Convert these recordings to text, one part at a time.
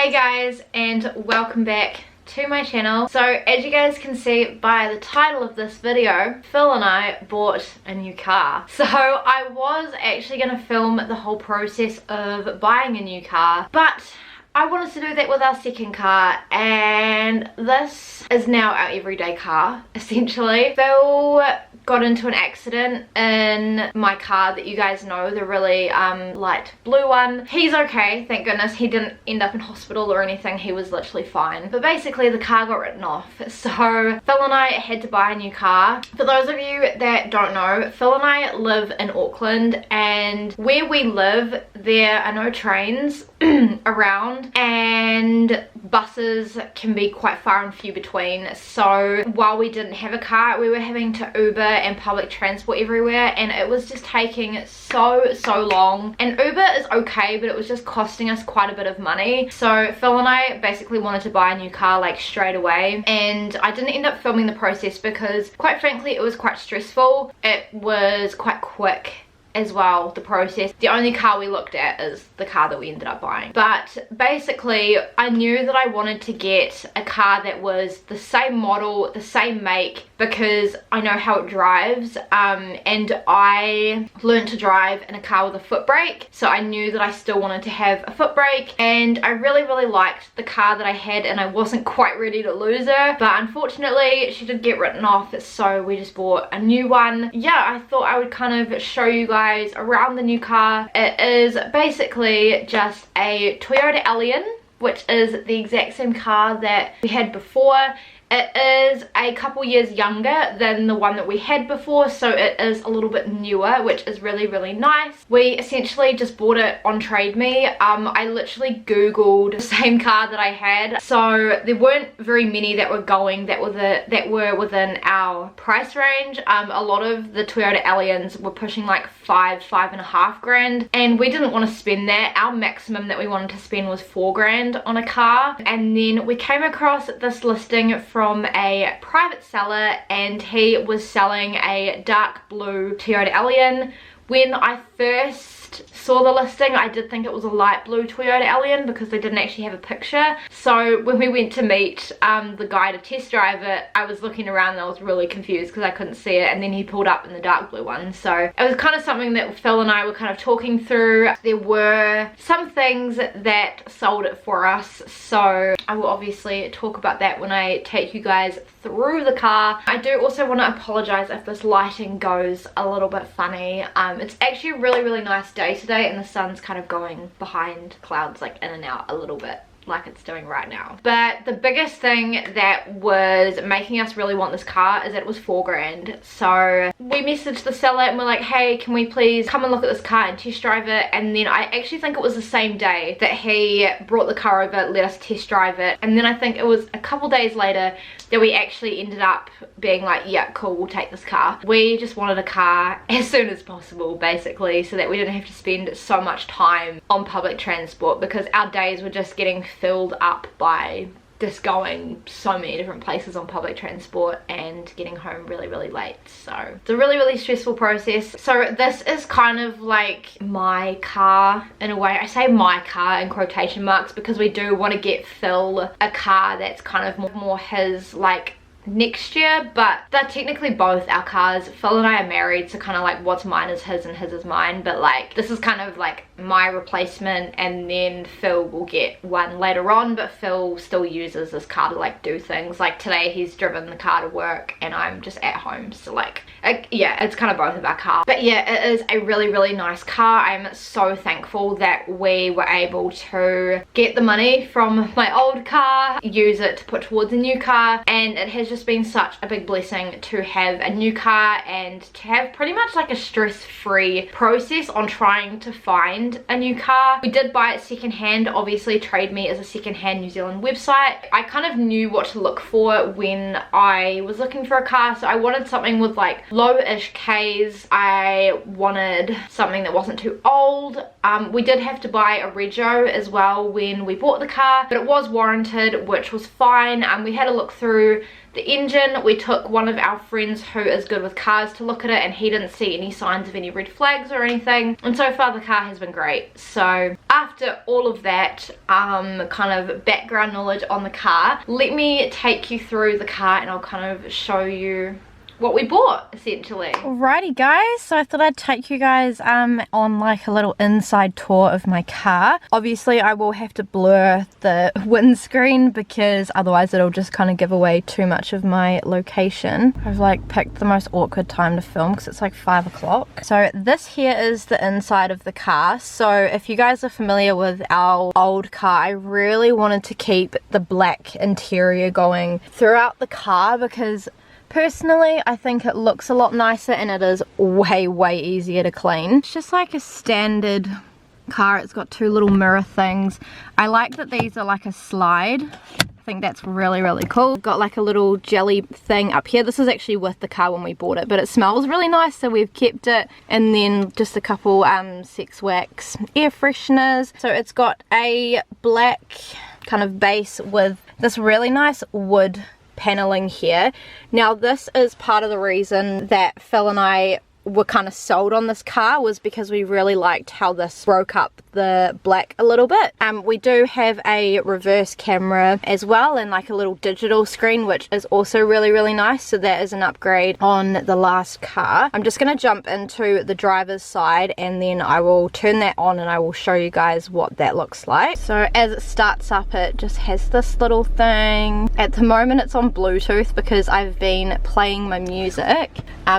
Hey guys, and welcome back to my channel. So as you guys can see by the title of this video, Phil and I bought a new car. So I was actually going to film the whole process of buying a new car, but I wanted to do that with our second car, and this is now our everyday car essentially. Phil got into an accident in my car that you guys know, the really light blue one. He's okay, thank goodness. He didn't end up in hospital or anything, he was literally fine. But basically the car got written off, so Phil and I had to buy a new car. For those of you that don't know, Phil and I live in Auckland, and where we live there are no trains around, and buses can be quite far and few between. So while we didn't have a car, we were having to Uber and public transport everywhere, and it was just taking so long. And Uber is okay, but it was just costing us quite a bit of money. So Phil and I basically wanted to buy a new car like straight away, and I didn't end up filming the process because quite frankly it was quite stressful. It was quite quick as well, the process. The only car we looked at is the car that we ended up buying. But basically I knew that I wanted to get a car that was the same model, the same make, because I know how it drives, and I learned to drive in a car with a foot brake, so I knew that I still wanted to have a foot brake. And I really liked the car that I had, and I wasn't quite ready to lose her, but unfortunately she did get written off, so we just bought a new one. Yeah, I thought I would kind of show you guys around the new car. It is basically just a Toyota Allion, which is the exact same car that we had before. It is a couple years younger than the one that we had before, so it is a little bit newer, which is really nice. We essentially just bought it on Trademe. I literally googled the same car that I had, so there weren't very many that were going that were within our price range. A lot of the Toyota Allions were pushing like $5.5 grand, and we didn't want to spend that. Our maximum that we wanted to spend was $4 grand on a car. And then we came across this listing from a private seller, and he was selling a dark blue Toyota Allion. When I first saw the listing, I did think it was a light blue Toyota Allion because they didn't actually have a picture. So when we went to meet the guy to test drive it, I was looking around and I was really confused because I couldn't see it, and then he pulled up in the dark blue one. So it was kind of something that Phil and I were kind of talking through. There were some things that sold it for us, so I will obviously talk about that when I take you guys through the car. I do also want to apologize if this lighting goes a little bit funny. It's actually a really nice day today, and the sun's kind of going behind clouds, like in and out a little bit, like it's doing right now. But the biggest thing that was making us really want this car is that it was $4 grand. So we messaged the seller and we're like, hey, can we please come and look at this car and test drive it? And then I actually think it was the same day that he brought the car over, let us test drive it, and then I think it was a couple days later that we actually ended up being like, yeah, cool, we'll take this car. We just wanted a car as soon as possible, basically, so that we didn't have to spend so much time on public transport, because our days were just getting filled up by just going so many different places on public transport and getting home really late. So it's a really stressful process. So this is kind of like my car in a way. I say my car in quotation marks because we do want to get Phil a car that's kind of more his, like, next year, but they're technically both our cars. Phil and I are married, so kind of like what's mine is his and his is mine, but like this is kind of like my replacement, and then Phil will get one later on. But Phil still uses this car to like do things. Like today he's driven the car to work and I'm just at home, so like yeah, it's kind of both of our cars. But yeah, it is a really nice car. I'm so thankful that we were able to get the money from my old car, use it to put towards a new car, and it has just been such a big blessing to have a new car and to have pretty much like a stress-free process on trying to find a new car. We did buy it secondhand. Obviously Trademe is a secondhand New Zealand website. I kind of knew what to look for when I was looking for a car, so I wanted something with like low-ish Ks. I wanted something that wasn't too old. We did have to buy a rego as well when we bought the car, but it was warranted, which was fine. We had a look through the the engine. We took one of our friends who is good with cars to look at it, and he didn't see any signs of any red flags or anything, and so far the car has been great. So after all of that kind of background knowledge on the car, let me take you through the car and I'll kind of show you what we bought, essentially. Alrighty guys, so I thought I'd take you guys on like a little inside tour of my car. Obviously I will have to blur the windscreen because otherwise it'll just kind of give away too much of my location. I've like picked the most awkward time to film because it's like 5 o'clock. So this here is the inside of the car. So if you guys are familiar with our old car, I really wanted to keep the black interior going throughout the car because personally, I think it looks a lot nicer and it is way easier to clean. It's just like a standard car. It's got 2 little mirror things. I like that these are like a slide. I think that's really cool. Got like a little jelly thing up here. This is actually with the car when we bought it, but it smells really nice, so we've kept it. And then just a couple Sex Wax air fresheners. So it's got a black kind of base with this really nice wood paneling here. Now this is part of the reason that Phil and I were kind of sold on this car, was because we really liked how this broke up the black a little bit. We do have a reverse camera as well and like a little digital screen, which is also really nice, so that is an upgrade on the last car. I'm just going to jump into the driver's side and then I will turn that on and I will show you guys what that looks like. So as it starts up, it just has this little thing. At the moment it's on Bluetooth because I've been playing my music.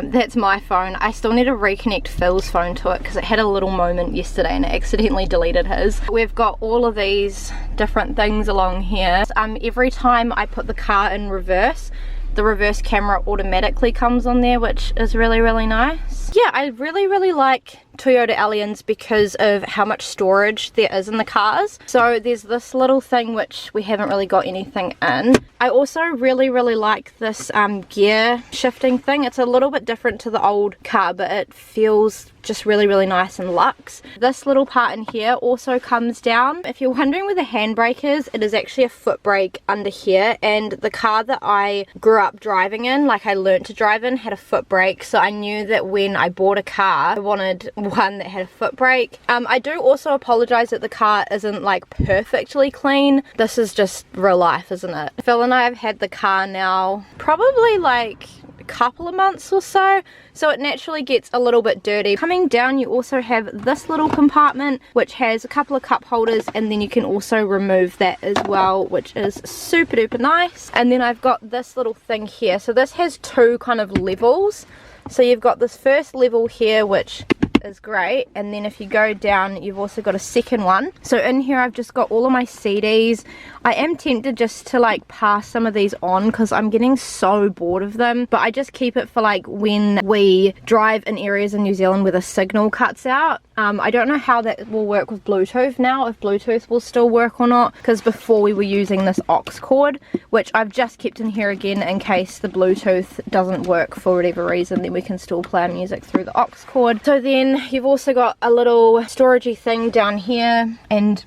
That's my phone. I still need to reconnect Phil's phone to it because it had a little moment yesterday and it accidentally deleted his. We've got all of these different things along here. Every time I put the car in reverse, the reverse camera automatically comes on there, which is really nice. Yeah, I really like Toyota Allianz because of how much storage there is in the cars. So there's this little thing which we haven't really got anything in. I also really like this gear shifting thing. It's a little bit different to the old car, but it feels just really nice and luxe. This little part in here also comes down. If you're wondering where the handbrake is, it is actually a foot brake under here, and the car that I grew up driving in, like I learnt to drive in, had a foot brake, so I knew that when I bought a car I wanted one that had a foot brake. I do also apologize that the car isn't like perfectly clean. This is just real life, isn't it? Phil and I have had the car now probably like a couple of months or so it naturally gets a little bit dirty. Coming down you also have this little compartment which has a couple of cup holders, and then you can also remove that as well, which is super duper nice. And then I've got this little thing here. So this has 2 kind of levels. So you've got this first level here which is great, and then if you go down you've also got a second one. So in here I've just got all of my CDs. I am tempted just to like pass some of these on because I'm getting so bored of them, but I just keep it for like when we drive in areas in New Zealand where the signal cuts out. I don't know how that will work with Bluetooth now, if Bluetooth will still work or not, because before we were using this aux cord, which I've just kept in here again in case the Bluetooth doesn't work for whatever reason, then we can still play our music through the aux cord. So then you've also got a little storagey thing down here and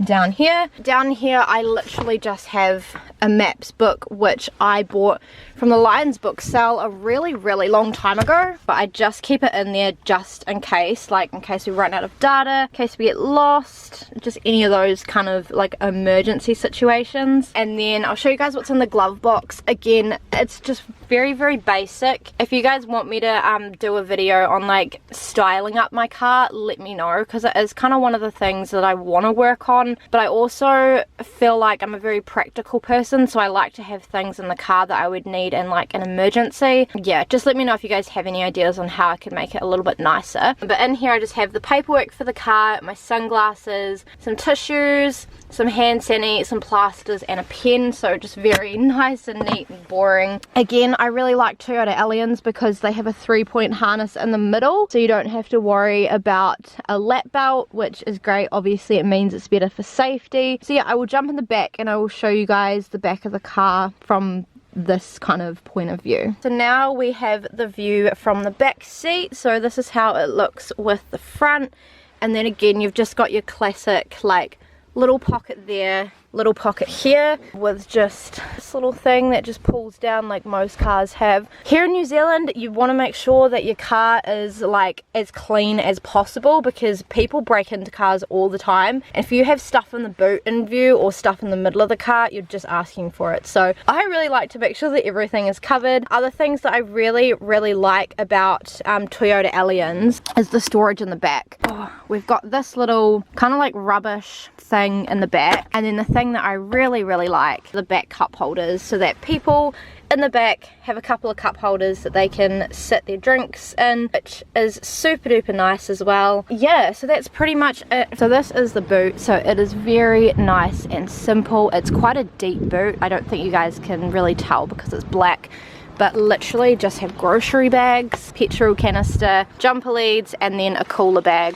down here. Down here I literally just have a maps book which I bought from the Lions book sale a really long time ago, but I just keep it in there just in case, like in case we run out of data, in case we get lost, just any of those kind of like emergency situations. And then I'll show you guys what's in the glove box. Again, it's just very basic. If you guys want me to do a video on like styling up my car, let me know, because it is kind of one of the things that I want to work on. But I also feel like I'm a very practical person, so I like to have things in the car that I would need in like an emergency. Yeah, just let me know if you guys have any ideas on how I can make it a little bit nicer. But in here I just have the paperwork for the car, my sunglasses, some tissues, some hand sanitizer, some plasters and a pen. So just very nice and neat and boring. Again, I really like Toyota Allianz because they have a 3-point harness in the middle, so you don't have to worry about a lap belt, which is great. Obviously it means it's better for safety. So yeah, I will jump in the back and I will show you guys the back of the car from this kind of point of view. So now we have the view from the back seat. So this is how it looks with the front, and then again you've just got your classic like little pocket there little pocket here with just this little thing that just pulls down like most cars have. Here in New Zealand, you want to make sure that your car is like as clean as possible because people break into cars all the time. If you have stuff in the boot in view or stuff in the middle of the car, you're just asking for it. So I really like to make sure that everything is covered. Other things that I really like about Toyota Allianz is the storage in the back. We've got this little kind of like rubbish thing in the back, and then the thing that I really like, the back cup holders, so that people in the back have a couple of cup holders that they can sit their drinks in, which is super duper nice as well. Yeah, so that's pretty much it. So this is the boot. So it is very nice and simple. It's quite a deep boot. I don't think you guys can really tell because it's black, but literally just have grocery bags, petrol canister, jumper leads, and then a cooler bag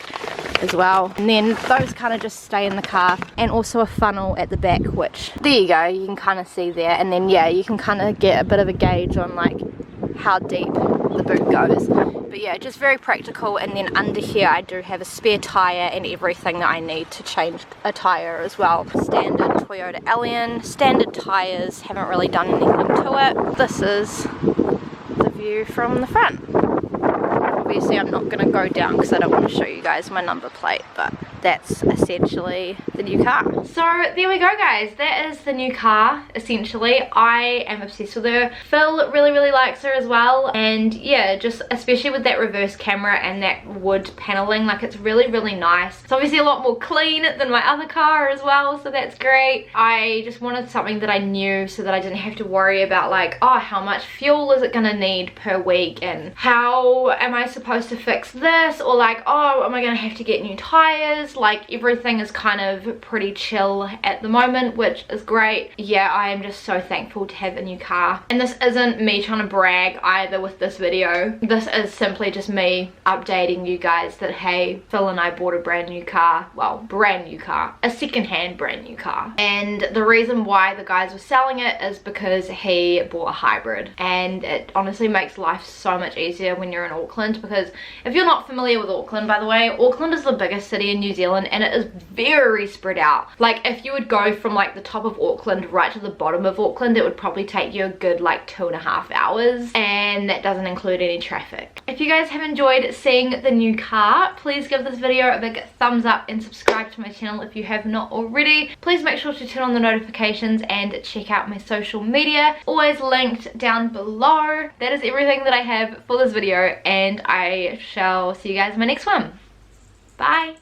as well. And then those kind of just stay in the car, and also a funnel at the back, which there you go, you can kind of see there. And then yeah, you can kind of get a bit of a gauge on like how deep the boot goes. But yeah, just very practical. And then under here I do have a spare tire and everything that I need to change a tire as well. Standard Toyota Allianz, standard tires, haven't really done anything to it. This is the view from the front. Obviously I'm not going to go down because I don't want to show you guys my number plate, but that's essentially the new car. So there we go guys, that is the new car essentially. I am obsessed with her. Phil really likes her as well, and yeah, just especially with that reverse camera and that wood paneling, like it's really nice. It's obviously a lot more clean than my other car as well, so that's great. I just wanted something that I knew so that I didn't have to worry about like, oh, how much fuel is it gonna need per week, and how am I supposed to fix this, or like, oh, am I gonna have to get new tires? Like everything is kind of pretty chill at the moment, which is great. Yeah, I am just so thankful to have a new car. And this isn't me trying to brag either with this video. This is simply just me updating you guys that hey, Phil and I bought a brand new car. Well, brand new car, a secondhand brand new car. And the reason why the guys were selling it is because he bought a hybrid, and it honestly makes life so much easier when you're in Auckland. Because if you're not familiar with Auckland, by the way, Auckland is the biggest city in New Zealand, and it is very spread out. Like if you would go from like the top of Auckland right to the bottom of Auckland, it would probably take you a good like 2.5 hours, and that doesn't include any traffic. If you guys have enjoyed seeing the new car, please give this video a big thumbs up and subscribe to my channel if you have not already. Please make sure to turn on the notifications and check out my social media, always linked down below. That is everything that I have for this video, and I shall see you guys in my next one. Bye.